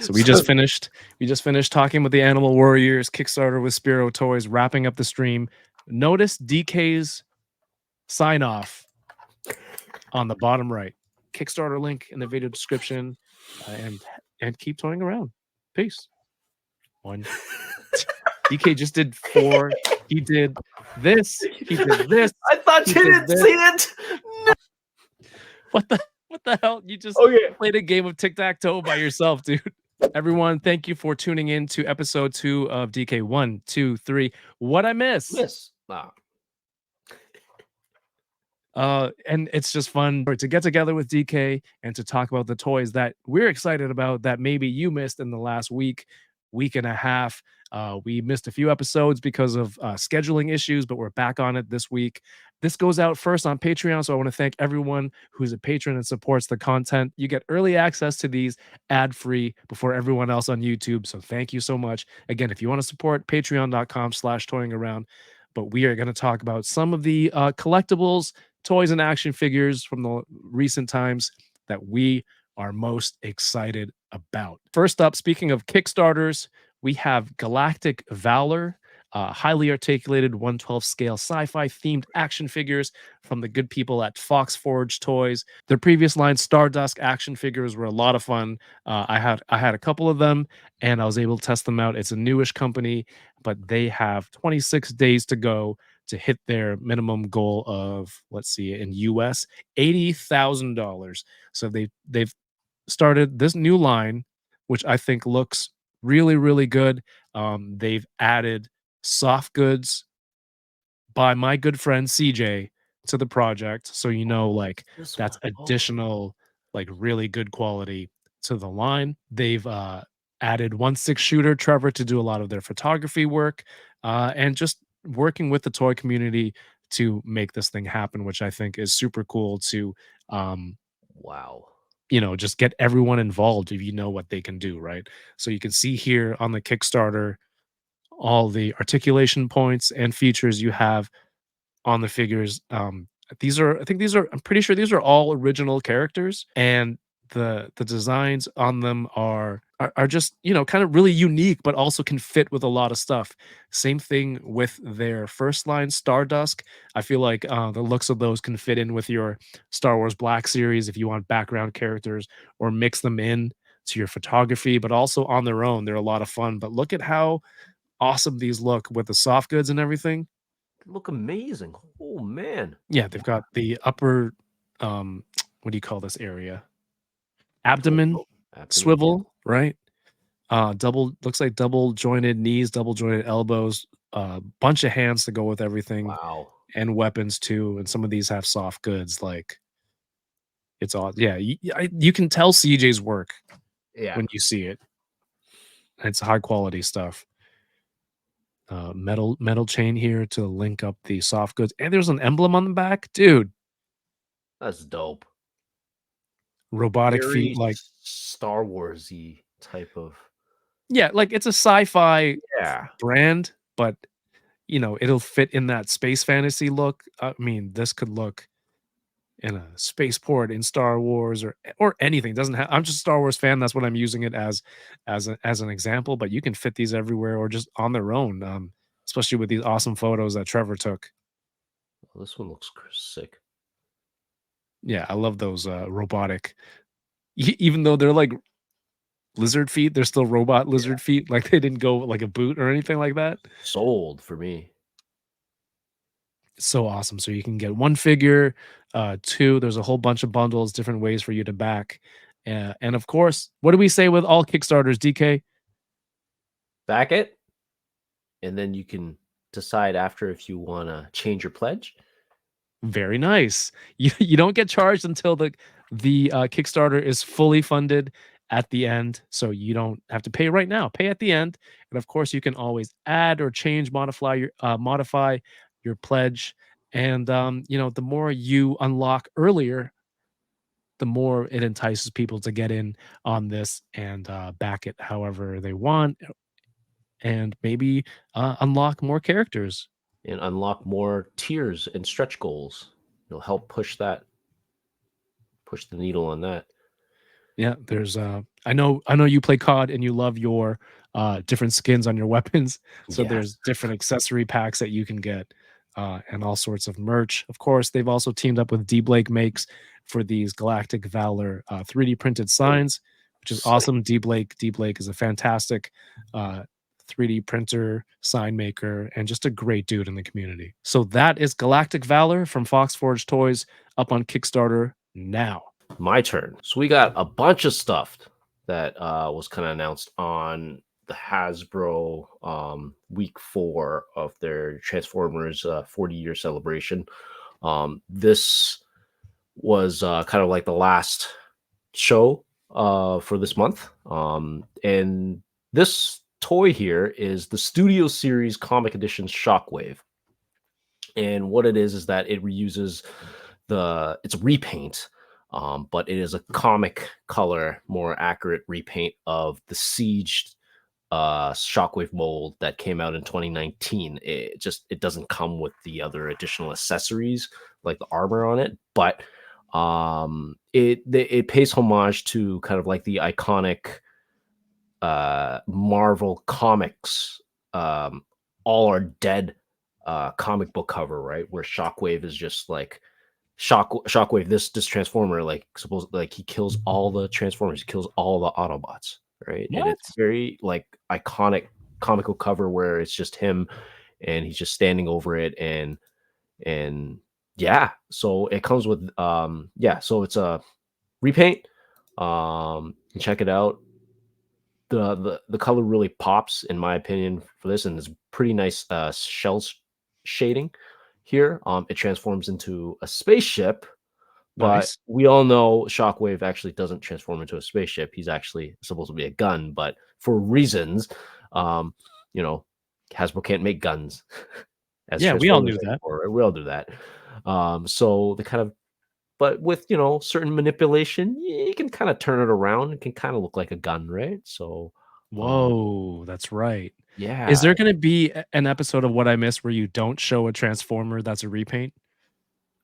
So we just finished talking with the Animal Warriors Kickstarter with Spiro Toys, wrapping up the stream. Notice DK's sign off on the bottom right. Kickstarter link in the video description, and keep toying around. Peace. One. DK just did 4. He did this. He did this. I thought you didn't see it. No. What the hell? You just played a game of tic-tac-toe by yourself, dude. Everyone, thank you for tuning in to episode 2 of DK 1, 2, 3. What I miss? And it's just fun to get together with DK and to talk about the toys that we're excited about that maybe you missed in the last week and a half. We missed a few episodes because of scheduling issues, but we're back on it this week. This goes out first on Patreon, so I want to thank everyone who's a patron and supports the content. You get early access to these ad-free before everyone else on YouTube, so thank you so much. Again, if you want to support, patreon.com/toyingaround. But we are going to talk about some of the collectibles, toys, and action figures from the recent times that we are most excited about. First up, speaking of Kickstarters, we have Galactic Valor, highly articulated 1/12 scale sci-fi themed action figures from the good people at Foxforge Toys. Their previous line Stardust action figures were a lot of fun. I had a couple of them and I was able to test them out. It's a newish company, but they have 26 days to go to hit their minimum goal of, let's see, in US, $80,000. So they've started this new line, which I think looks really, really good. They've added soft goods by my good friend CJ to the project, so like that's additional like really good quality to the line. They've added 1/6 shooter Trevor to do a lot of their photography work, and just working with the toy community to make this thing happen, which I think is super cool to just get everyone involved if you know what they can do, right? So you can see here on the Kickstarter all the articulation points and features you have on the figures. I'm pretty sure these are all original characters, and the designs on them are just kind of really unique, but also can fit with a lot of stuff. Same thing with their first line Stardust. I feel like the looks of those can fit in with your Star Wars Black Series if you want background characters, or mix them in to your photography, but also on their own they're a lot of fun. But look at how awesome these look with the soft goods and everything. Look amazing. Oh man. Yeah, they've got the upper what do you call this area? Abdomen swivel, right? Looks like double jointed knees, double jointed elbows, bunch of hands to go with everything. Wow. And weapons too, and some of these have soft goods. Like, it's all, yeah, you can tell CJ's work when you see it. It's high quality stuff. Metal chain here to link up the soft goods, and there's an emblem on the back, dude. That's dope. Robotic feet, like Star Wars-y type of. Yeah, like it's a sci-fi brand, but it'll fit in that space fantasy look. I mean, this could look in a spaceport in Star Wars or anything. Doesn't have. I'm just a Star Wars fan. That's what I'm using it as an example. But you can fit these everywhere or just on their own. Especially with these awesome photos that Trevor took. Well, this one looks sick. Yeah, I love those robotic. Even though they're like lizard feet, they're still robot lizard feet. Like they didn't go like a boot or anything like that. Sold for me. It's so awesome. So you can get 1 figure, 2. There's a whole bunch of bundles, different ways for you to back. And of course, what do we say with all Kickstarters, DK? Back it, and then you can decide after if you want to change your pledge. Very nice. You don't get charged until the Kickstarter is fully funded at the end, so you don't have to pay right now. Pay at the end, and of course, you can always add or change, modify your pledge. And the more you unlock earlier, the more it entices people to get in on this and back it however they want, and maybe unlock more characters and unlock more tiers and stretch goals. It'll help push the needle on that. Yeah, there's I know you play COD and you love your different skins on your weapons. So Yes. there's different accessory packs that you can get and all sorts of merch. Of course, they've also teamed up with D Blake Makes for these Galactic Valor 3D printed Oh, signs, which is sick. awesome. D Blake is a fantastic 3D printer, sign maker, and just a great dude in the community. So that is Galactic Valor from Foxforge Toys up on Kickstarter now. My turn. So we got a bunch of stuff that was kind of announced on the Hasbro week 4 of their Transformers 40-year celebration. This was kind of like the last show for this month. And this toy here is the Studio Series Comic Edition Shockwave. And what it is that it reuses it's a repaint, but it is a comic color, more accurate repaint of the Siege Shockwave mold that came out in 2019. It doesn't come with the other additional accessories like the armor on it, but it pays homage to kind of like the iconic Marvel comics, All Are Dead comic book cover, right? Where Shockwave is just like Shockwave, this Transformer, like he kills all the Transformers, he kills all the Autobots, right? And What? it's very like iconic comical cover where it's just him and he's just standing over it and yeah, so it comes with so it's a repaint. You can check it out. The color really pops in my opinion for this, and it's pretty nice shading here. It transforms into a spaceship, but Nice. we all know Shockwave actually doesn't transform into a spaceship. He's actually supposed to be a gun, but for reasons, um, you know, Hasbro can't make guns as Yeah, we all Transformers knew that. anymore. Right? We all do that. So the kind of but with certain manipulation, you can kind of turn it around. It can kind of look like a gun, right? So, um, Whoa, that's right. Is yeah, there gonna be an episode of What I Missed where you don't show a Transformer that's a repaint?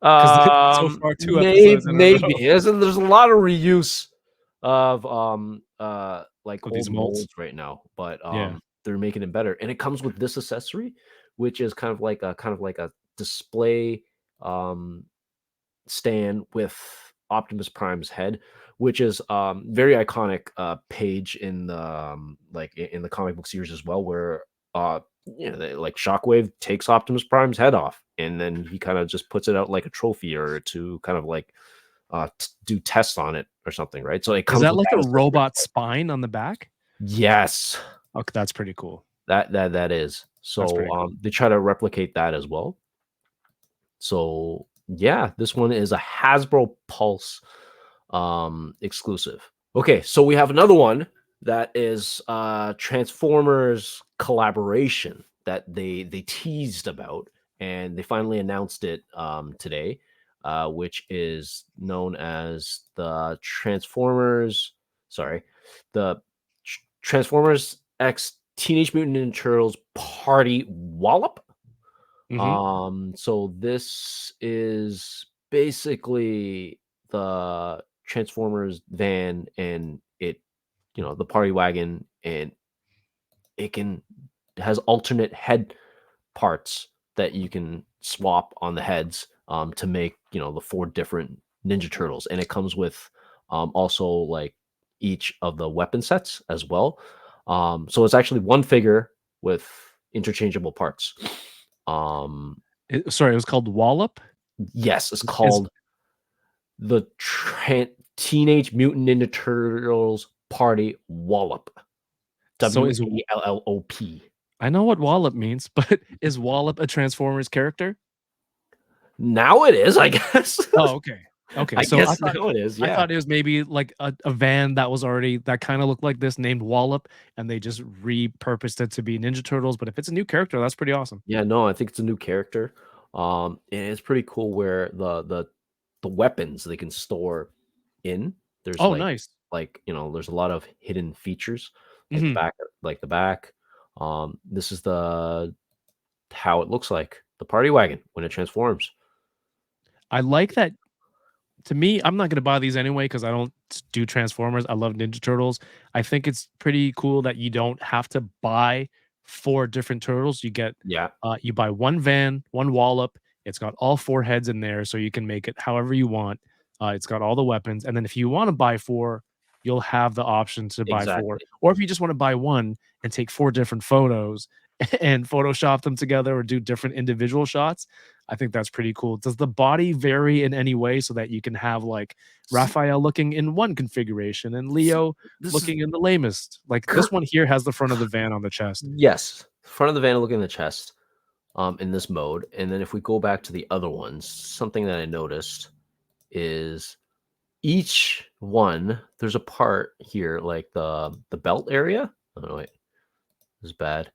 'Cause so far 2 episodes in a maybe row there's a lot of reuse of like of these old molds. molds right now, but Yeah. they're making it better, and it comes with this accessory, which is kind of like a display um stand with Optimus Prime's head, which is very iconic page in the in the comic book series as well, where like Shockwave takes Optimus Prime's head off, and then he kind of just puts it out like a trophy or to kind of like do tests on it or something, right? So it Is comes that with like that a accessory as robot well. spine on the back? Yes, Okay, that's pretty cool. that is. That's So pretty cool. they try to replicate that as well. So yeah, this one is a Hasbro Pulse exclusive. Okay, so we have another one that is Transformers collaboration that they teased about and they finally announced it today, which is known as the the Transformers X Teenage Mutant Ninja Turtles Party Wallop. Mhm. So this is basically the Transformers van and the party wagon, and it has alternate head parts that you can swap on the heads to make, the 4 different Ninja Turtles. And it comes with also like each of the weapon sets as well. So it's actually one figure with interchangeable parts. Um, Sorry, it was called Wallop? Yes, it's Is called the Teenage Mutant Ninja Turtles Party Wallop. so is WALLOP. I know what Wallop means, but is Wallop a Transformers character? Now it is, I guess. Oh, okay. Okay, I so guess now it is, I yeah. thought it was maybe like a van that was already that kinda looked like this named Wallop, and they just repurposed it to be Ninja Turtles, but if it's a new character, that's pretty awesome. Yeah, no, I think it's a new character. And it's pretty cool where the weapons they can store in. There's Oh, nice. there's a lot of hidden features Mhm. like the back. This is the how it looks like the party wagon when it transforms. I like that to me, I'm not gonna buy these anyway because I don't do Transformers. I love Ninja Turtles. I think it's pretty cool that you don't have to buy 4 different turtles. You get Yeah, you buy 1 van, 1 Wallop. It's got all 4 heads in there, so you can make it however you want. It's got all the weapons, and then if you wanna buy 4, you'll have the option to buy 4. exactly. Or if you just wanna buy 1 and take 4 different photos and Photoshop them together or do different individual shots, I think that's pretty cool. Does the body vary in any way so that you can have, like, S- Raphael looking in one configuration and s- Leo This is looking in the lamest? Like, this one here has the front of the van on the chest. yes, front of the van, look in the chest. In this mode, and then if we go back to the other ones, something that I noticed is each one there's a part here like the belt area. Oh no, wait, this is bad.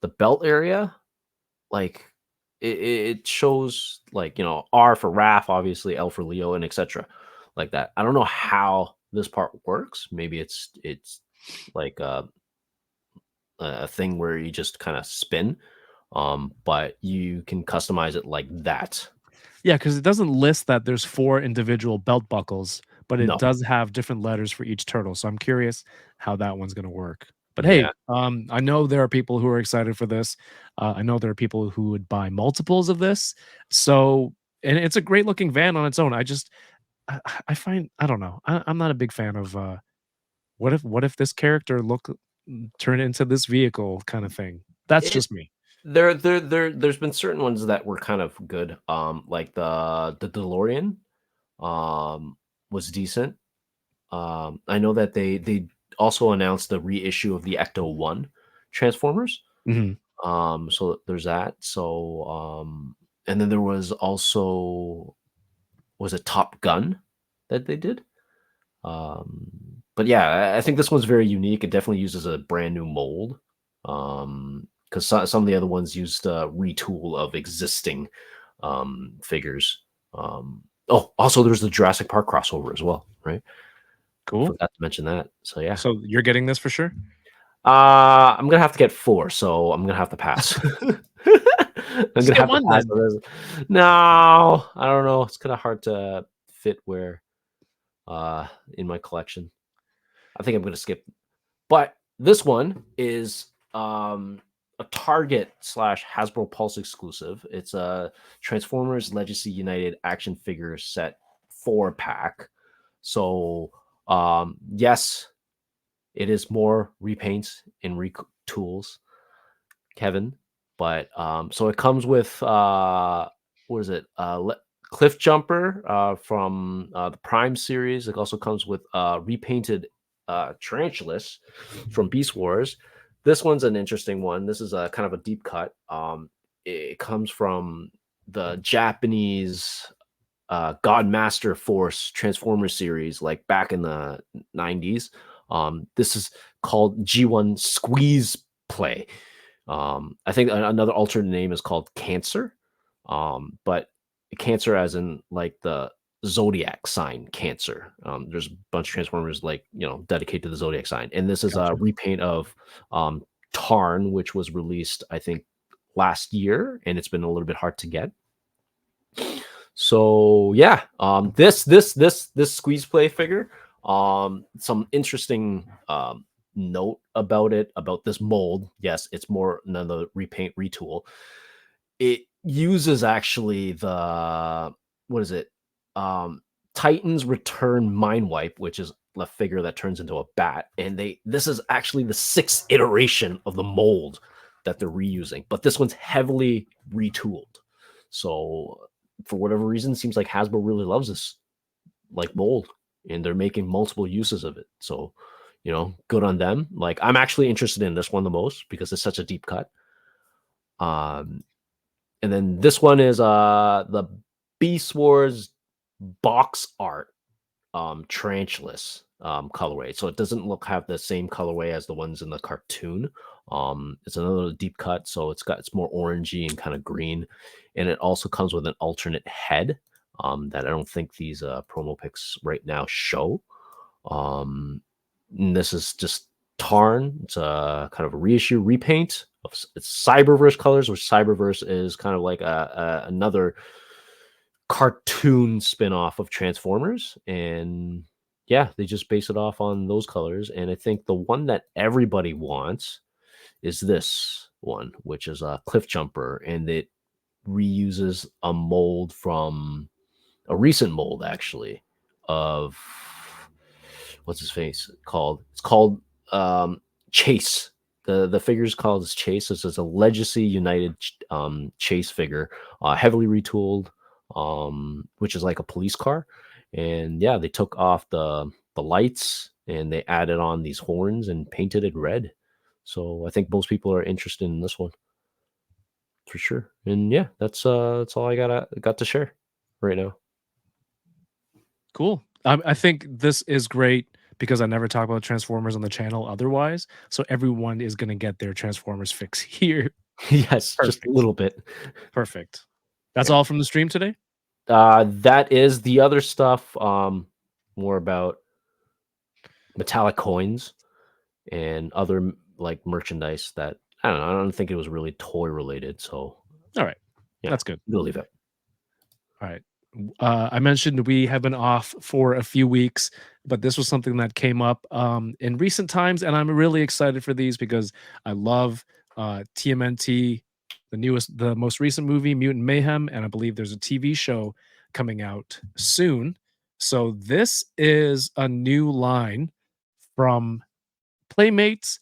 The belt area, like it shows like R for Raph, obviously L for Leo, and etc. Like that. I don't know how this part works. Maybe it's like a thing where you just kind of spin, but you can customize it like that. Yeah, because it doesn't list that there's 4 individual belt buckles, but it No, does have different letters for each turtle, so I'm curious how that one's gonna work. But yeah, hey, I know there are people who are excited for this. I know there are people who would buy multiples of this. So and it's a great looking van on its own. I I find I don't know. I'm not a big fan of, what if this character turn into this vehicle kind of thing? That's it just me. there's been certain ones that were kind of good. Like the DeLorean, um, was decent. I know that they also announced the reissue of the Ecto-1 Transformers. Mhm. So there's that. And then there was also was it Top Gun that they did? But yeah, I think this one's very unique. It definitely uses a brand new mold. Because some of the other ones used a retool of existing figures. Oh, also there's the Jurassic Park crossover as well, right? Cool. Forgot to mention that. So yeah. So you're getting this for sure? I'm gonna have to get 4, so I'm gonna have to pass. I'm Just gonna get have to 1 pass then. on this. No, I don't know. It's kinda hard to fit where in my collection. I think I'm gonna skip. But this one is a Target slash Hasbro Pulse exclusive. It's a Transformers Legacy United action figure set 4-pack. So yes, it is more repaints and retools, Kevin. But so it comes with what is it? Cliff Jumper from the Prime series. It also comes with repainted Tarantulas from Beast Wars. This one's an interesting one. This is a kind of a deep cut. It comes from the Japanese Godmaster Force Transformer series, like back in the 90s. This is called G1 Squeeze Play. I think another alternate name is called Cancer, but Cancer as in like the zodiac sign Cancer. There's a bunch of Transformers like dedicated to the zodiac sign, and this is a Gotcha. repaint of Tarn, which was released I think last year, and it's been a little bit hard to get. So yeah, this squeeze play figure, some interesting note about it, about this mold. Yes, it's more another repaint retool. It uses actually the what is it? Titan's Return Mind Wipe, which is a figure that turns into a bat, and this is actually the 6th iteration of the mold that they're reusing, but this one's heavily retooled. So for whatever reason, seems like Hasbro really loves this like mold, and they're making multiple uses of it. So, good on them. Like I'm actually interested in this one the most because it's such a deep cut. Um, and then this one is the Beast Wars box art tarantulas colorway. So it doesn't have the same colorway as the ones in the cartoon. It's another deep cut, so it's more orangey and kind of green, and it also comes with an alternate head that I don't think these promo pics right now show. And this is just Tarn. It's a kind of a reissue repaint of it's Cyberverse colors, which Cyberverse is kind of like another cartoon spin-off of Transformers, and yeah, they just base it off on those colors. And I think the one that everybody wants is this one, which is a Cliff Jumper, and it reuses a mold from a recent mold, actually, of what's his face called? It's called Chase. The figure is called as Chase. This is a Legacy United Chase figure, heavily retooled, which is like a police car. And yeah, they took off the lights and they added on these horns and painted it red. So I think most people are interested in this one for sure. And yeah, that's all I got to share right now. Cool. I think this is great because I never talk about Transformers on the channel otherwise. So everyone is going to get their Transformers fix here. Yes, just a Perfect. little bit. Perfect. That's Yeah. all from the stream today? That is the other stuff. More about metallic coins and other like merchandise that I don't know. I don't think it was really toy related. So All right. yeah, That's good. we'll leave it. All right. I mentioned we have been off for a few weeks, but this was something that came up in recent times, and I'm really excited for these because I love TMNT, the most recent movie, Mutant Mayhem, and I believe there's a TV show coming out soon. So this is a new line from Playmates,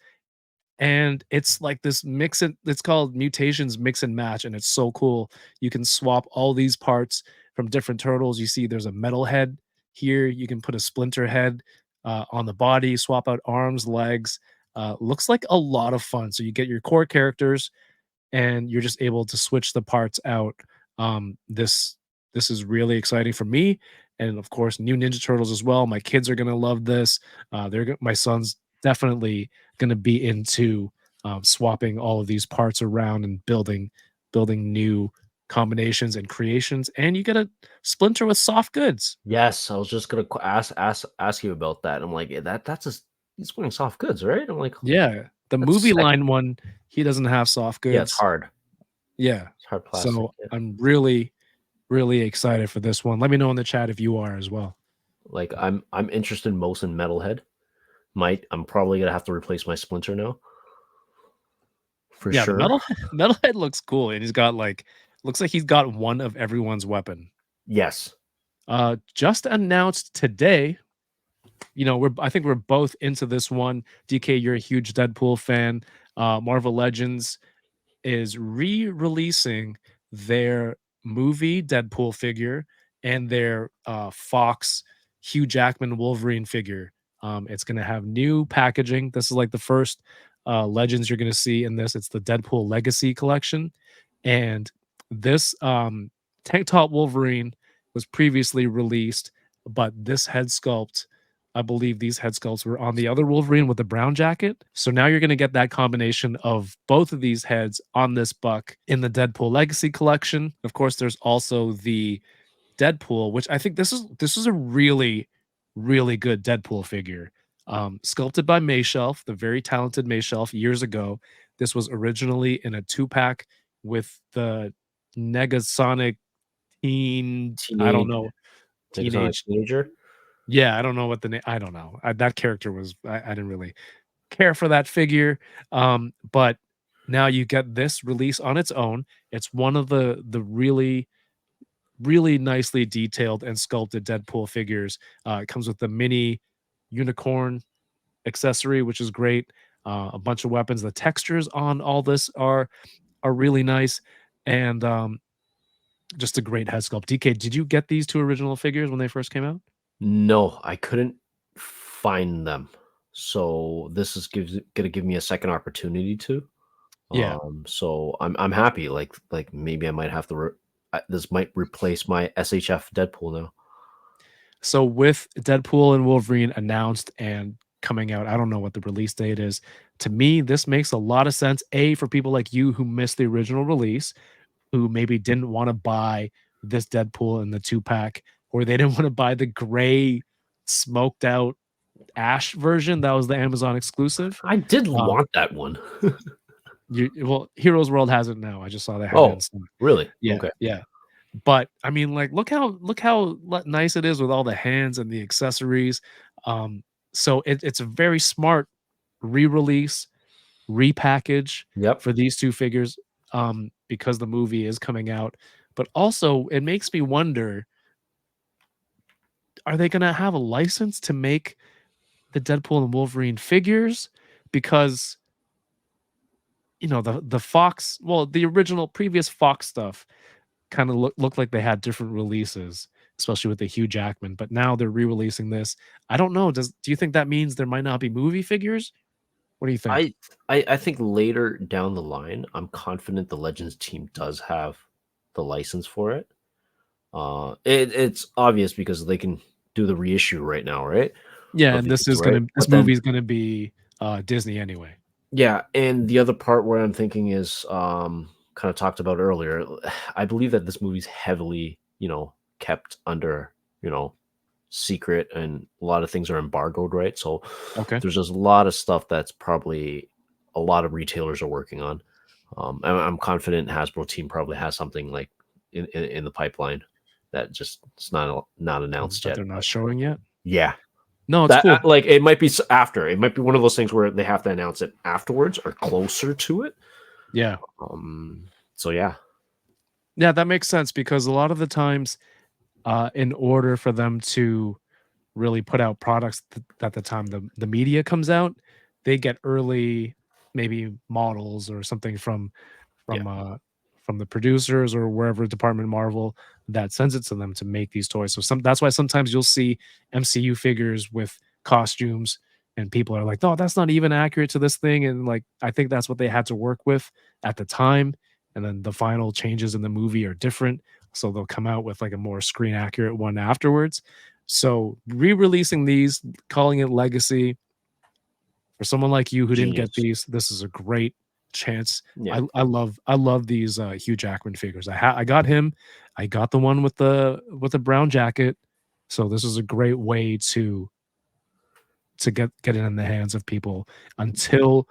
and it's like this mix and it's called Mutations Mix and Match, and it's so cool. You can swap all these parts from different turtles. You see there's a metal head here. You can put a splinter head on the body, swap out arms, legs. Looks like a lot of fun. So you get your core characters and you're just able to switch the parts out. This is really exciting for me, and of course, new Ninja Turtles as well. My kids are gonna love this. My son's definitely gonna be into swapping all of these parts around and building new combinations and creations. And you get a splinter with soft goods. Yes, I was just gonna ask you about that. I'm like, that's a he's wearing soft goods, right? I'm like, Yeah, the that's movie sick. line one, he doesn't have soft Yeah, it's goods. hard. Yeah, It's hard plastic. so Yeah. I'm really excited for this one. Let me know in the chat if you are as well. Like I'm interested most in Metalhead. I'm probably gonna have to replace my Splinter now for Yeah, the sure. metalhead looks cool, and he's got like looks like he's got one of everyone's weapon. Yes. Just announced today. I think we're both into this one. DK, you're a huge Deadpool fan. Marvel Legends is re-releasing their movie Deadpool figure and their Fox Hugh Jackman Wolverine figure. It's going to have new packaging. This is like the first Legends you're going to see in this. It's the Deadpool Legacy Collection, and this tank top Wolverine was previously released, but this head sculpt, I believe these head sculpts were on the other Wolverine with the brown jacket. So now you're going to get that combination of both of these heads on this buck in the Deadpool Legacy collection. Of course, there's also the Deadpool, which I think this is a really good Deadpool figure. Sculpted by Mayshelf, the very talented Mayshelf years ago. This was originally in a 2-pack with the Negasonic I don't Teenage know, Negasonic teenage. Teenager. Yeah, I don't know what the name. I don't know. That character was. I didn't really care for that figure. But now you get this release on its own. It's one of the really nicely detailed and sculpted Deadpool figures. It comes with the mini unicorn accessory, which is great. A bunch of weapons. The textures on all this are really nice, and just a great head sculpt. DK, did you get these two original figures when they first came out? No, I couldn't find them. So this is gonna give me a second opportunity to. Yeah. So I'm happy. Like maybe I might have to. This might replace my SHF Deadpool now. So with Deadpool and Wolverine announced and coming out, I don't know what the release date is. To me, this makes a lot of sense. A, for people like you who missed the original release, who maybe didn't want to buy this Deadpool in the 2-pack, or they didn't want to buy the gray smoked out ash version that was the Amazon exclusive. I did Um, want that one. Heroes World has it now. I just saw they had it in Oh, stock. really? Yeah, Okay. yeah. But I mean, like, look how nice it is with all the hands and the accessories. So it's a very smart re-release, repackage Yep. for these two figures, because the movie is coming out. But also, it makes me wonder: are they gonna have a license to make the Deadpool and Wolverine figures? Because the Fox, well, the original previous Fox stuff kind of looked like they had different releases, especially with the Hugh Jackman. But now they're re-releasing this. I don't know. Do you think that means there might not be movie figures? What do you think? I I think later down the line, I'm confident the Legends team does have the license for it. It's obvious because they can do the reissue right now, right? Yeah, Of and these, right? this But then movie's gonna be Disney anyway. yeah, and the other part where I'm thinking is kind of talked about earlier. I believe that this movie's heavily, kept under, secret, and a lot of things are embargoed, right? So Okay. there's just a lot of stuff that's probably a lot of retailers are working on. I'm confident Hasbro team probably has something like in the pipeline that just it's not announced That yet. they're not But showing yet. yeah, No, it's that cool. like it might be after. It might be one of those things where they have to announce it afterwards or closer to it. Yeah. So yeah, Yeah, that makes sense because a lot of the times, in order for them to really put out products at the time the media comes out, they get early, maybe models or something yeah, from uh from the producers or wherever department Marvel that sends it to them to make these toys. So that's why sometimes you'll see MCU figures with costumes and people are like, "Oh, that's not even accurate to this thing." And like I think that's what they had to work with at the time. And then the final changes in the movie are different. So they'll come out with like a more screen accurate one afterwards. So re-releasing these, calling it legacy, for someone like you who didn't get genius. these, this is a great chance. Yeah, I love these Hugh Jackman figures. I got him. I got the one with the brown jacket. So this is a great way to get it in the hands of people until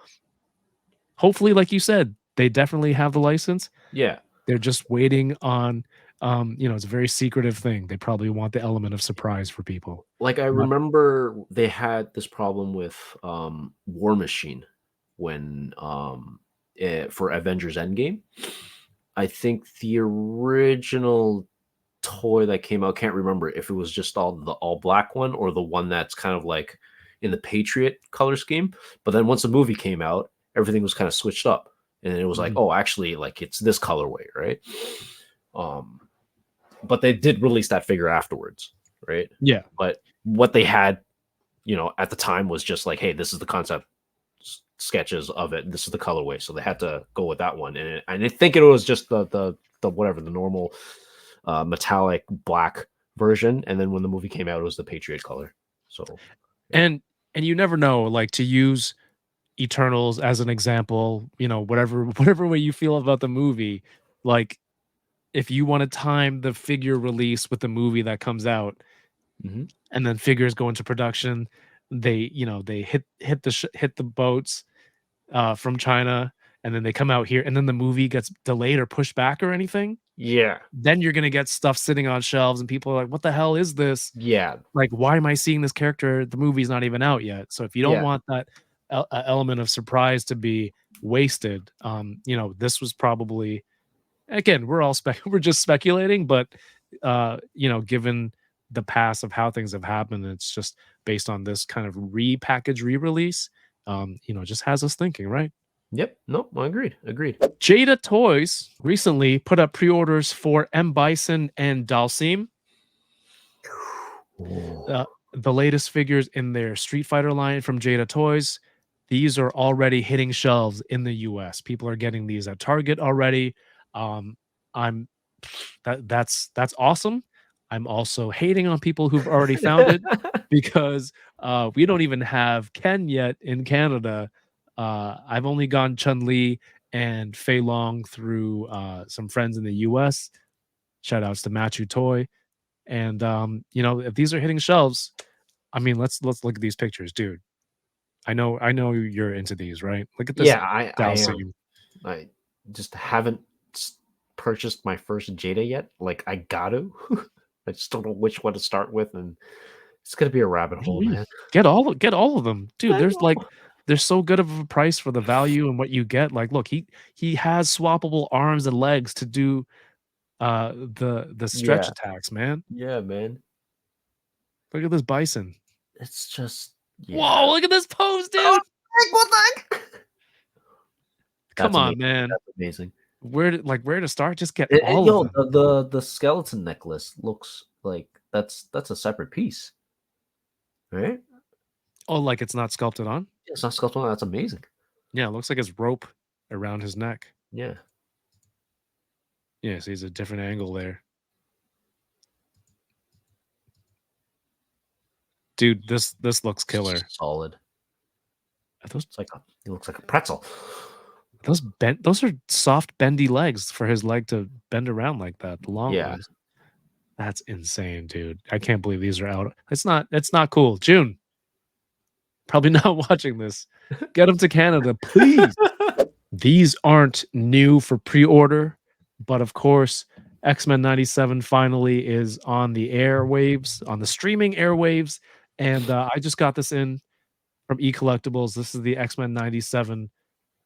hopefully, like you said, they definitely have the license. yeah. They're just waiting on it's a very secretive thing. They probably want the element of surprise for people. Like I Not remember they had this problem with War Machine when for Avengers Endgame. I think the original toy that came out, can't remember if it was just all black one or the one that's kind of like in the Patriot color scheme. But then once the movie came out, everything was kind of switched up. And it was like, Mhm. oh, actually, like it's this colorway, right? Um, but they did release that figure afterwards, right? Yeah. But what they had, at the time was just like, hey, this is the concept sketches of it. This is the colorway, so they had to go with that one. And I think it was just the whatever the normal metallic black version. And then when the movie came out, it was the Patriot color. So yeah. And you never know, like, to use Eternals as an example, whatever whatever way you feel about the movie, like, if you wanna time the figure release with the movie that comes out, Hmm. and then figures go into production, they hit the boats, from China, and then they come out here, and then the movie gets delayed or pushed back or anything, Yeah, then you're gonna get stuff sitting on shelves, and people are like, "What the hell is this? yeah, Like, why am I seeing this character? The movie's not even out yet." So if you don't yeah. want that element of surprise to be wasted, this was probably, again, we're all we're just speculating, but given the past of how things have happened, it's just based on this kind of repackage re-release, just has us thinking, right? Yep. No, I agreed. Agreed. Jadatoys recently put up pre-orders for M. Bison and Dhalsim, uh, Oh. the latest figures in their Street Fighter line from Jadatoys. These are already hitting shelves in the US. People are getting these at Target already. Um, I'm that's awesome. I'm also hating on people who've already found it because we don't even have Ken yet in Canada. I've only gone Chun Li and Fei Long through some friends in the US. Shout outs to Matchu Toy. And if these are hitting shelves, I mean, let's look at these pictures, dude. I know you're into these, right? Look at this Yeah, I am. Dhalsim. I just haven't purchased my first Jada yet. Like, I got to. I just don't know which one to start with, and it's gonna be a rabbit hole, man. Get all of them, dude. I There's like know. there's so good of a price for the value and what you get. Like, look, he has swappable arms and legs to do the stretch Yeah, attacks, man. yeah, man. Look at this Bison. It's just yeah. Whoa, look at this pose, Oh, dude. what the heck? Come That's on, amazing. man. That's amazing. Where to start? Just get And all of yo, them. the skeleton necklace looks like that's a separate piece, right? Oh, like it's not sculpted on? Yeah, it's not sculpted. That's amazing. Yeah, it looks like it's rope around his neck. Yeah. Yeah, so he's a different angle there. Dude, this looks killer. Solid. Are those It's like he looks like a pretzel. those are soft bendy legs for his leg to bend around like that, the long Yeah. ones. That's insane, dude. I can't believe these are out. It's not cool. June, probably not watching this. Get them to Canada, please. These aren't new for pre-order, but of course, X-Men 97 finally is on the airwaves, on the streaming airwaves, and I just got this in from eCollectibles. This is the X-Men 97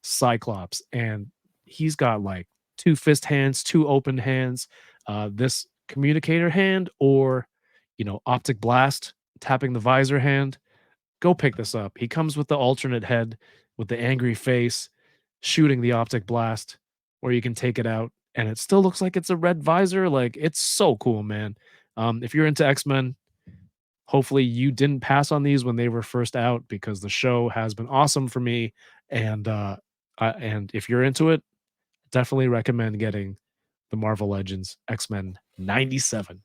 Cyclops, and he's got like two fist hands, two open hands, this communicator hand, or optic blast tapping the visor hand. Go pick this up. He comes with the alternate head with the angry face shooting the optic blast, or you can take it out and it still looks like it's a red visor. Like, it's so cool, man. If you're into X-Men, hopefully you didn't pass on these when they were first out, because the show has been awesome for me. And if you're into it, definitely recommend getting the Marvel Legends X-Men 97.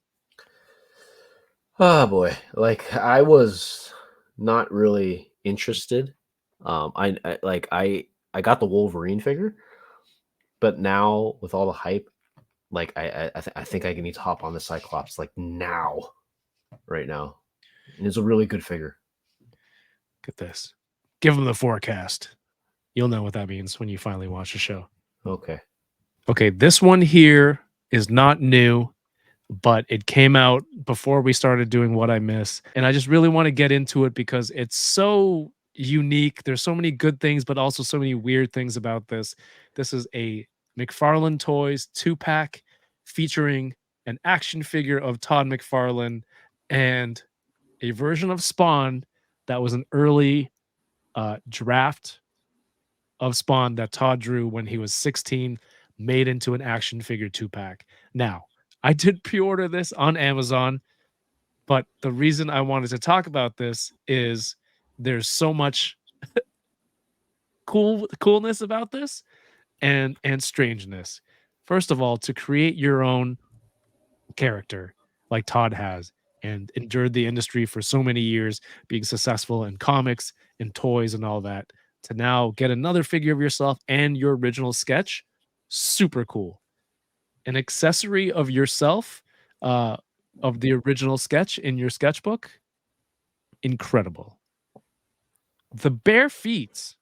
Oh boy. Like I was not really interested. I got the Wolverine figure, but now with all the hype, like I think I need to hop on the Cyclops like now, right now. And it's a really good figure. Get this. Give them the forecast. You'll know what that means when you finally watch the show. Okay. Okay, this one here is not new, but it came out before we started doing What I Miss. And I just really want to get into it because it's so unique. There's so many good things, but also so many weird things about this. This is a McFarlane Toys 2-pack featuring an action figure of Todd McFarlane and a version of Spawn that was an early draft of Spawn that Todd drew when he was 16, made into an action figure 2-pack. Now, I did pre-order this on Amazon, but the reason I wanted to talk about this is there's so much coolness about this and strangeness. First of all, to create your own character like Todd has and endured the industry for so many years, being successful in comics and toys and all that, to now get another figure of yourself and your original sketch, super cool. An accessory of yourself, of the original sketch in your sketchbook, incredible. The bare feet.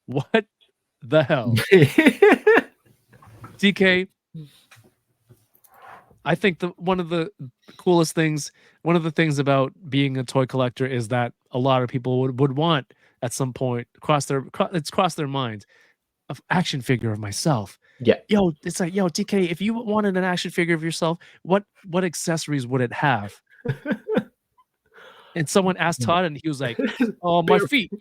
What the hell? DK, I think one of the coolest things, one of the things about being a toy collector is that a lot of people would want at some point crossed their minds, an action figure of myself. Yeah. Yo, it's like, yo, DK, if you wanted an action figure of yourself, what accessories would it have? And someone asked Todd, and he was like, "Oh, my feet."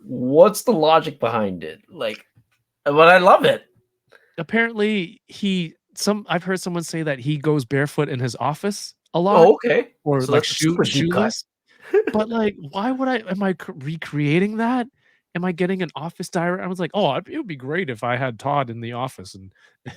What's the logic behind it? Like, but I love it. Apparently, I've heard someone say that he goes barefoot in his office a lot, Oh, okay. or So like that's a super deep cut. shoeless. But like, why would I? Am I recreating that? Am I getting an office diary? I was like, oh, it would be great if I had Todd in the office and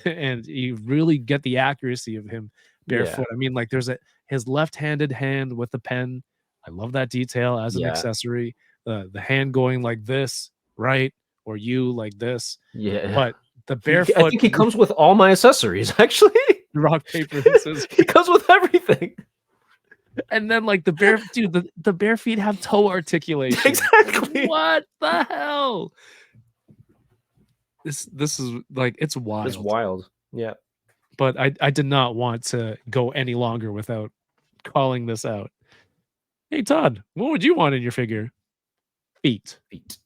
and you really get the accuracy of him Yeah. barefoot. I mean, like, there's his left-handed hand with the pen. I love that detail as an Yeah. accessory. The hand going like this, right, or you like this. Yeah. But the I barefoot think he comes with all my accessories, actually. rock paper scissors. He comes with everything. And then like the bare feet have toe articulation. Exactly. What the hell? This is like it's It's wild. wild. Yeah. But I did not want to go any longer without calling this out. Hey Todd, what would you want in your figure? Feet. Feet.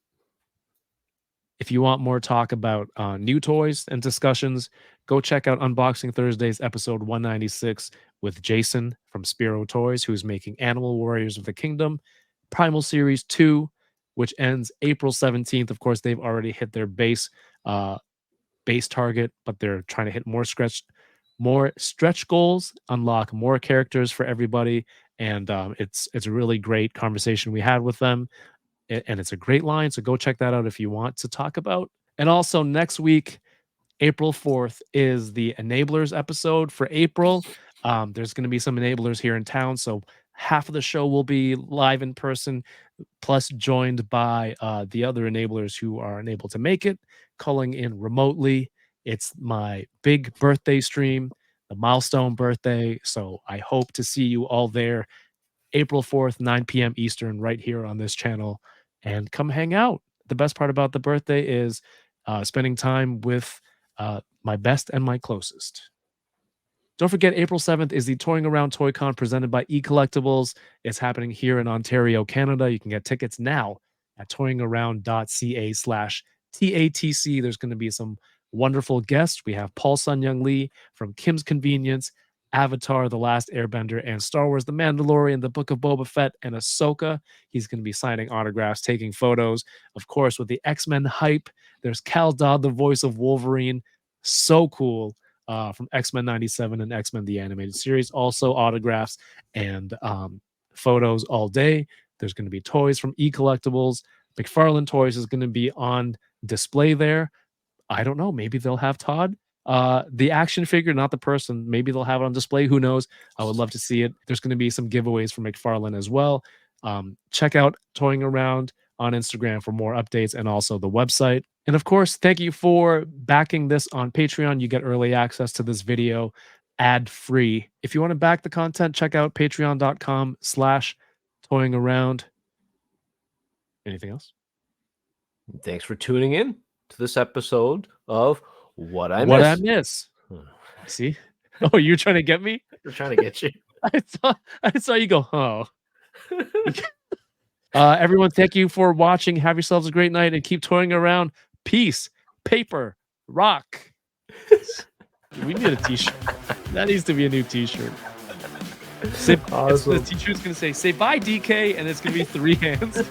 If you want more talk about new toys and discussions, go check out Unboxing Thursdays episode 196 with Jason from Spiro Toys, who's making Animal Warriors of the Kingdom Primal Series 2, which ends April 17th. Of course, they've already hit their uh, base target, but they're trying to hit more stretch goals, unlock more characters for everybody, and it's a really great conversation we had with them, and it's a great line. So go check that out if you want to talk about. And also next week, April 4th is the enablers episode for April. There's going to be some enablers here in town, so half of the show will be live in person, plus joined by the other enablers who are unable to make it, calling in remotely. It's my big birthday stream, the milestone birthday. So I hope to see you all there April 4th, 9 p.m. Eastern, right here on this channel, and come hang out. The best part about the birthday is spending time with my best and my closest. Don't forget, April 7th is the Toying Around Toy Con presented by eCollectibles. It's happening here in Ontario, Canada. You can get tickets now at toyingaround.ca/TATC. There's going to be some wonderful guests. We have Paul Sun Young Lee from Kim's Convenience, Avatar, The Last Airbender, and Star Wars The Mandalorian, The Book of Boba Fett, and Ahsoka. He's going to be signing autographs, taking photos. Of course, with the X-Men hype, there's Cal Dodd, the voice of Wolverine. So cool. From X-Men 97 and X-Men the Animated Series. Also autographs and photos all day. There's going to be toys from eCollectibles. McFarlane Toys is going to be on display there. I don't know. Maybe they'll have Todd. The action figure, not the person. Maybe they'll have it on display. Who knows? I would love to see it. There's going to be some giveaways from McFarlane as well. Check out Toying Around on Instagram for more updates and also the website. And of course, thank you for backing this on Patreon. You get early access to this video ad free. If you want to back the content, check out patreon.com/toying around. Anything else? Thanks for tuning in to this episode of What I What I Miss. miss. See? Oh, you're trying to get me? We're trying to get you. I saw you go, oh. Everyone, thank you for watching. Have yourselves a great night and keep toying around. Peace, paper, rock. We need a t-shirt. That needs to be a new t-shirt. Awesome. The t-shirt's going to say bye, DK, and it's going to be 3 hands.